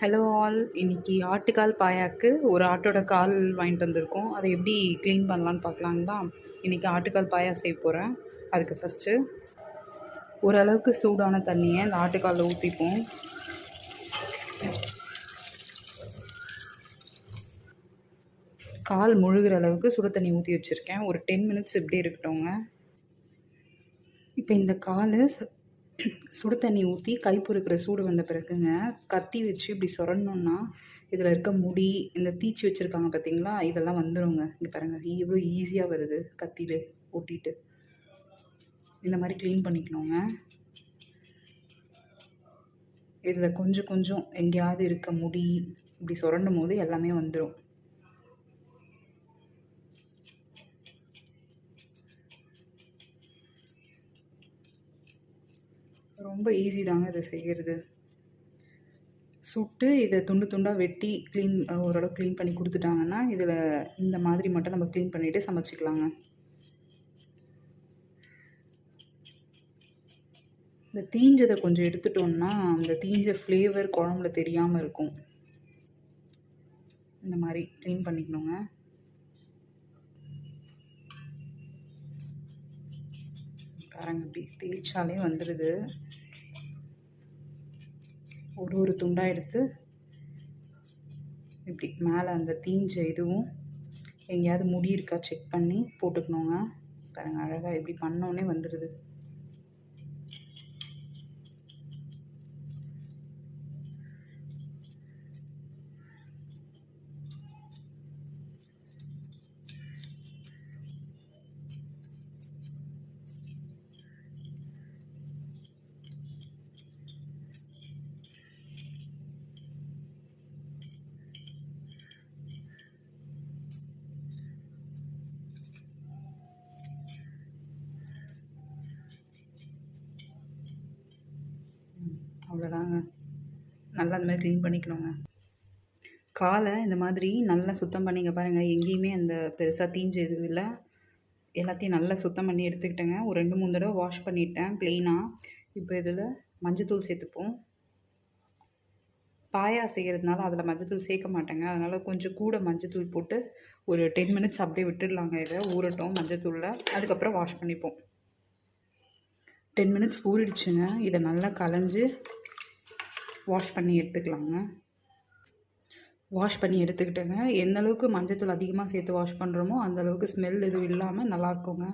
Hello all. இன்னைக்கு ஆட்டுக்கால் பாயாக்கு ஒரு ஆட்டோட கால் வாங்கிட்டு வந்திருக்கோம். அதை எப்படி க்ளீன் பண்ணலான்னு பார்க்கலாங்களா? இன்றைக்கி ஆட்டுக்கால் பாயா செய்ய போகிறேன். அதுக்கு ஃபஸ்ட்டு ஓரளவுக்கு சூடான தண்ணியை இந்த ஆட்டுக்காலில் ஊற்றிப்போம். கால் முழுகிற அளவுக்கு சுடு தண்ணி ஊற்றி வச்சுருக்கேன். ஒரு 10 மினிட்ஸ் இப்படி இருக்கட்டும்ங்க. இப்போ இந்த கால் சுடு தண்ணி ஊற்றி கை பொறுக்கிற சூடு வந்த பிறகுங்க கத்தி வச்சு இப்படி சொரணுன்னா இதில் இருக்க முடி, இந்த தீச்சி வச்சுருக்காங்க பார்த்தீங்களா, இதெல்லாம் வந்துடுங்க. இங்கே பாருங்கள், இவ்வளோ ஈஸியாக வருது கத்தியில் ஊட்டிட்டு. இந்த மாதிரி க்ளீன் பண்ணிக்கணுங்க. இதில் கொஞ்சம் கொஞ்சம் எங்கேயாவது இருக்க முடி இப்படி சொரண்டும் போது எல்லாமே வந்துடும். ரொம்ப ஈஸி தாங்க இதை செய்கிறது. சுட்டு இதை துண்டு துண்டாக வெட்டி ஓரளவு க்ளீன் பண்ணி கொடுத்துட்டாங்கன்னா இதில் இந்த மாதிரி மட்டும் நம்ம க்ளீன் பண்ணிவிட்டு சமைச்சிக்கலாங்க. இந்த தீஞ்சதை கொஞ்சம் எடுத்துட்டோம்னா அந்த தீஞ்ச ஃப்ளேவர் குழம்புல தெரியாமல் இருக்கும். இந்த மாதிரி க்ளீன் பண்ணிக்கணுங்க. பாருங்க, இப்படி தேய்ச்சாலே வந்துடுது. ஒரு துண்டாக எடுத்து இப்படி மேலே அந்த தீஞ்ச இதுவும் எங்கேயாவது முடி இருக்கா செக் பண்ணி போட்டுக்கணுங்க. பாருங்கள், அழகாக இப்படி பண்ணோன்னே வந்துடுது. அவ்வளோதாங்க. நல்லா அந்த மாதிரி க்ளீன் பண்ணிக்கணுங்க. காலை இந்த மாதிரி நல்லா சுத்தம் பண்ணிங்க பாருங்கள். எங்கேயுமே அந்த பெருசாக தீஞ்ச எதுவும் இல்லை. எல்லாத்தையும் நல்லா சுத்தம் பண்ணி எடுத்துக்கிட்டேங்க. ஒரு 2-3 தடவை வாஷ் பண்ணிட்டேன் க்ளீனாக. இப்போ இதில் மஞ்சத்தூள் சேர்த்துப்போம். பாயா செய்கிறதுனால அதில் மஞ்சத்தூள் சேர்க்க மாட்டேங்க. அதனால் கொஞ்சம் கூட மஞ்சத்தூள் போட்டு ஒரு 10 மினிட்ஸ் அப்படியே விட்டுடலாங்க. இதை ஊறட்டும் மஞ்சத்தூளில். அதுக்கப்புறம் வாஷ் பண்ணிப்போம். 10 மினிட்ஸ் ஊறிடுச்சுங்க. இதை நல்லா களைஞ்சி வாஷ் பண்ணி எடுத்துக்கலாங்க. வாஷ் பண்ணி எடுத்துக்கிட்டேங்க. எந்த அளவுக்கு மஞ்சத்தூள் அதிகமாக சேர்த்து வாஷ் பண்ணுறோமோ அந்தளவுக்கு ஸ்மெல் எதுவும் இல்லாமல் நல்லாயிருக்குங்க.